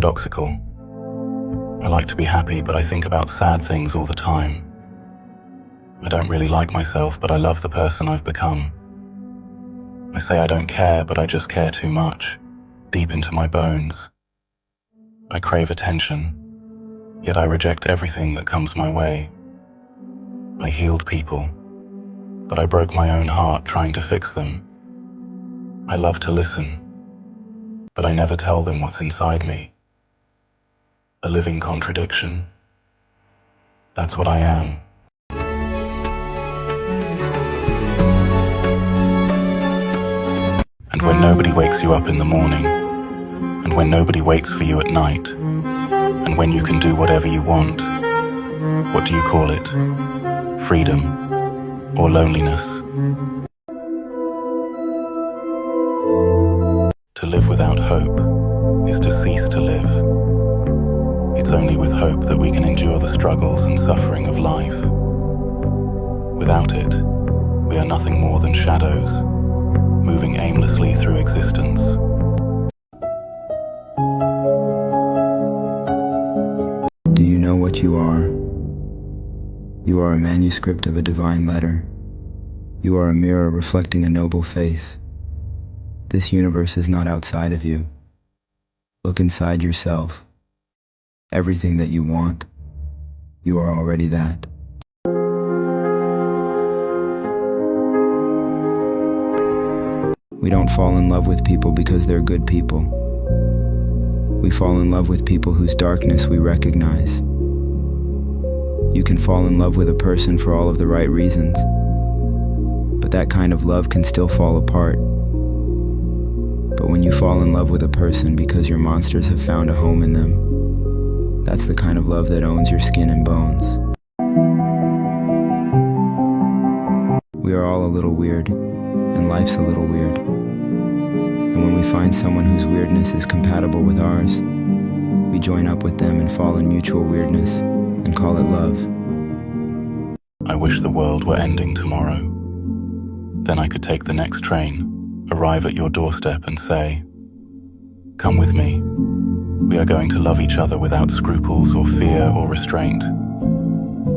paradoxical. I like to be happy, but I think about sad things all the time. I don't really like myself, but I love the person I've become. I say I don't care, but I just care too much, deep into my bones. I crave attention, yet I reject everything that comes my way. I healed people, but I broke my own heart trying to fix them. I love to listen, but I never tell them what's inside me. A living contradiction. That's what I am. And when nobody wakes you up in the morning, and when nobody waits for you at night, and when you can do whatever you want, what do you call it? Freedom or loneliness? To live without hope is to cease to live. It's only with hope that we can endure the struggles and suffering of life. Without it, we are nothing more than shadows, moving aimlessly through existence. Do you know what you are? You are a manuscript of a divine letter. You are a mirror reflecting a noble face. This universe is not outside of you. Look inside yourself. Everything that you want, you are already that. We don't fall in love with people because they're good people. We fall in love with people whose darkness we recognize. You can fall in love with a person for all of the right reasons, but that kind of love can still fall apart. But when you fall in love with a person because your monsters have found a home in them, that's the kind of love that owns your skin and bones. We are all a little weird, and life's a little weird. And when we find someone whose weirdness is compatible with ours, we join up with them and fall in mutual weirdness and call it love. I wish the world were ending tomorrow. Then I could take the next train, arrive at your doorstep and say, "Come with me. We are going to love each other without scruples or fear or restraint,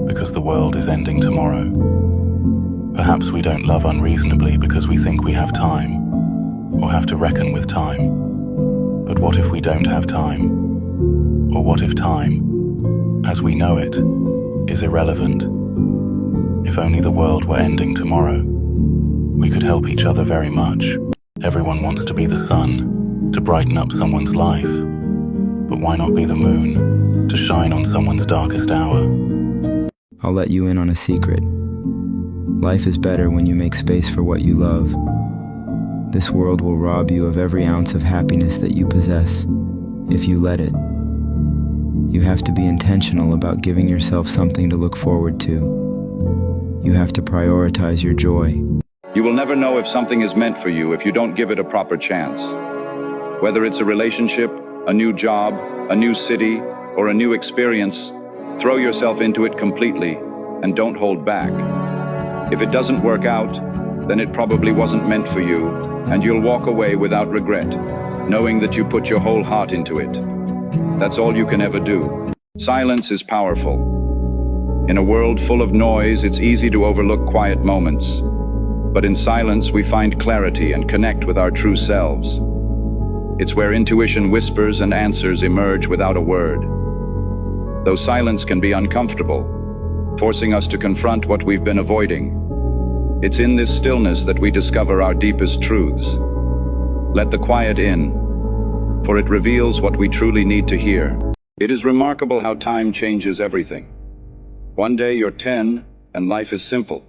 because the world is ending tomorrow." Perhaps we don't love unreasonably because we think we have time, or have to reckon with time. But what if we don't have time? Or what if time, as we know it, is irrelevant? If only the world were ending tomorrow, we could help each other very much. Everyone wants to be the sun, to brighten up someone's life. But why not be the moon, to shine on someone's darkest hour? I'll let you in on a secret. Life is better when you make space for what you love. This world will rob you of every ounce of happiness that you possess, if you let it. You have to be intentional about giving yourself something to look forward to. You have to prioritize your joy. You will never know if something is meant for you if you don't give it a proper chance. Whether it's a relationship, a new job, a new city, or a new experience, throw yourself into it completely and don't hold back. If it doesn't work out, then it probably wasn't meant for you, and you'll walk away without regret, knowing that you put your whole heart into it. That's all you can ever do. Silence is powerful. In a world full of noise, it's easy to overlook quiet moments. But in silence, we find clarity and connect with our true selves. It's where intuition whispers and answers emerge without a word. Though silence can be uncomfortable, forcing us to confront what we've been avoiding, it's in this stillness that we discover our deepest truths. Let the quiet in, for it reveals what we truly need to hear. It is remarkable how time changes everything. One day you're 10 and life is simple.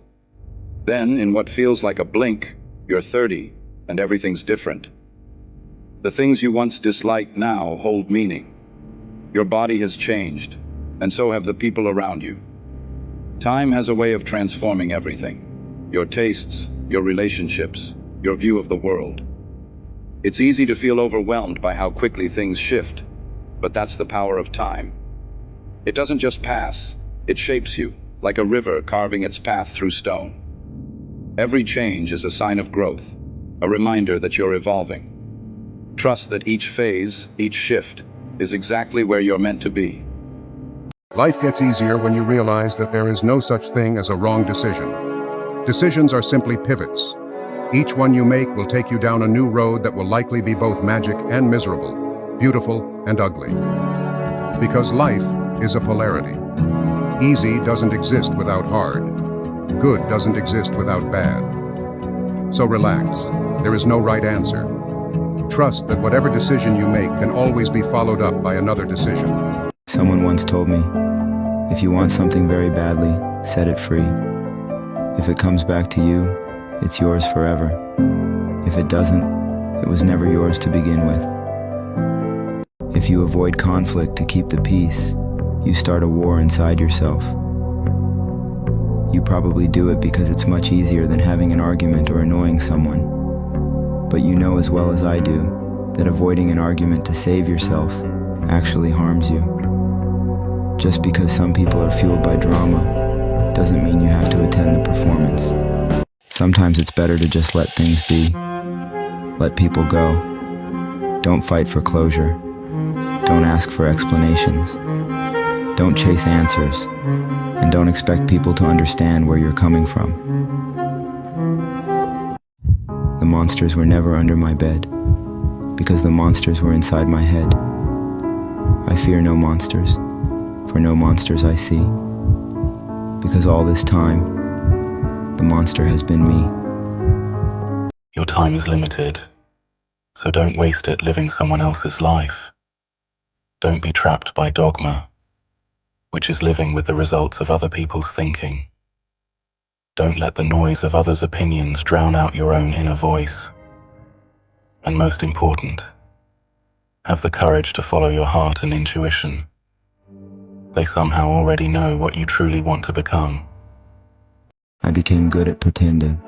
Then, in what feels like a blink, you're 30 and everything's different. The things you once disliked now hold meaning. Your body has changed, and so have the people around you. Time has a way of transforming everything. Your tastes, your relationships, your view of the world. It's easy to feel overwhelmed by how quickly things shift, but that's the power of time. It doesn't just pass, it shapes you, like a river carving its path through stone. Every change is a sign of growth, a reminder that you're evolving. Trust that each phase, each shift, is exactly where you're meant to be. Life gets easier when you realize that there is no such thing as a wrong decision. Decisions are simply pivots. Each one you make will take you down a new road that will likely be both magic and miserable, beautiful and ugly. Because life is a polarity. Easy doesn't exist without hard. Good doesn't exist without bad. So relax. There is no right answer. Trust that whatever decision you make can always be followed up by another decision. Someone once told me, if you want something very badly, set it free. If it comes back to you, it's yours forever. If it doesn't, it was never yours to begin with. If you avoid conflict to keep the peace, you start a war inside yourself. You probably do it because it's much easier than having an argument or annoying someone. But you know as well as I do that avoiding an argument to save yourself actually harms you. Just because some people are fueled by drama doesn't mean you have to attend the performance. Sometimes it's better to just let things be. Let people go. Don't fight for closure. Don't ask for explanations. Don't chase answers. And don't expect people to understand where you're coming from. The monsters were never under my bed, because the monsters were inside my head. I fear no monsters, for no monsters I see, because all this time, the monster has been me. Your time is limited, so don't waste it living someone else's life. Don't be trapped by dogma, which is living with the results of other people's thinking. Don't let the noise of others' opinions drown out your own inner voice. And most important, have the courage to follow your heart and intuition. They somehow already know what you truly want to become. I became good at pretending.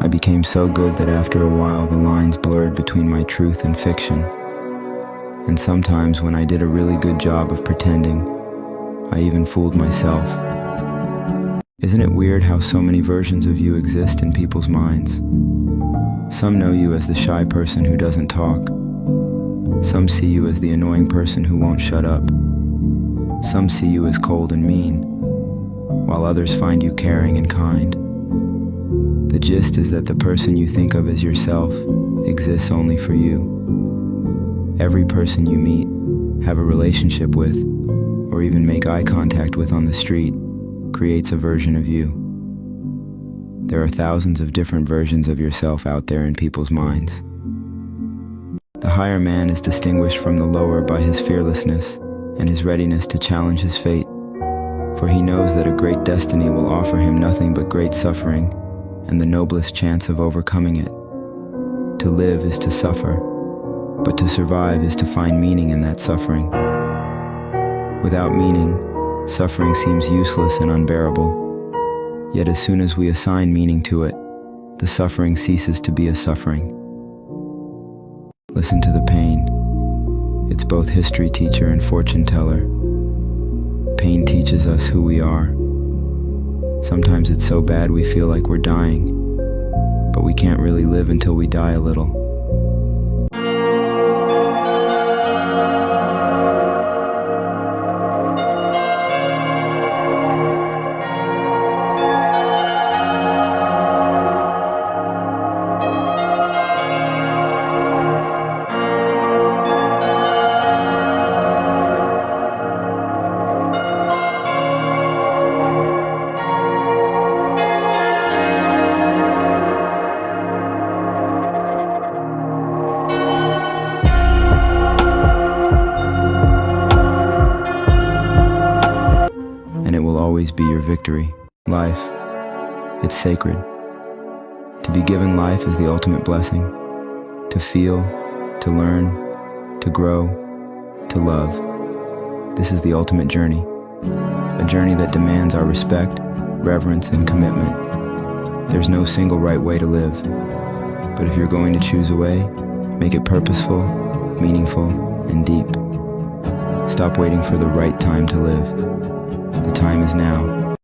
I became so good that after a while the lines blurred between my truth and fiction. And sometimes when I did a really good job of pretending, I even fooled myself. Isn't it weird how so many versions of you exist in people's minds? Some know you as the shy person who doesn't talk. Some see you as the annoying person who won't shut up. Some see you as cold and mean, while others find you caring and kind. The gist is that the person you think of as yourself exists only for you. Every person you meet, have a relationship with, or even make eye contact with on the street, creates a version of you. There are thousands of different versions of yourself out there in people's minds. The higher man is distinguished from the lower by his fearlessness and his readiness to challenge his fate, for he knows that a great destiny will offer him nothing but great suffering and the noblest chance of overcoming it. To live is to suffer, but to survive is to find meaning in that suffering. Without meaning, suffering seems useless and unbearable. Yet as soon as we assign meaning to it, the suffering ceases to be a suffering. Listen to the pain. It's both history teacher and fortune teller. Pain teaches us who we are. Sometimes it's so bad we feel like we're dying, but we can't really live until we die a little. And it will always be your victory. Life, it's sacred. To be given life is the ultimate blessing. To feel, to learn, to grow, to love. This is the ultimate journey. A journey that demands our respect, reverence, and commitment. There's no single right way to live. But if you're going to choose a way, make it purposeful, meaningful, and deep. Stop waiting for the right time to live. The time is now.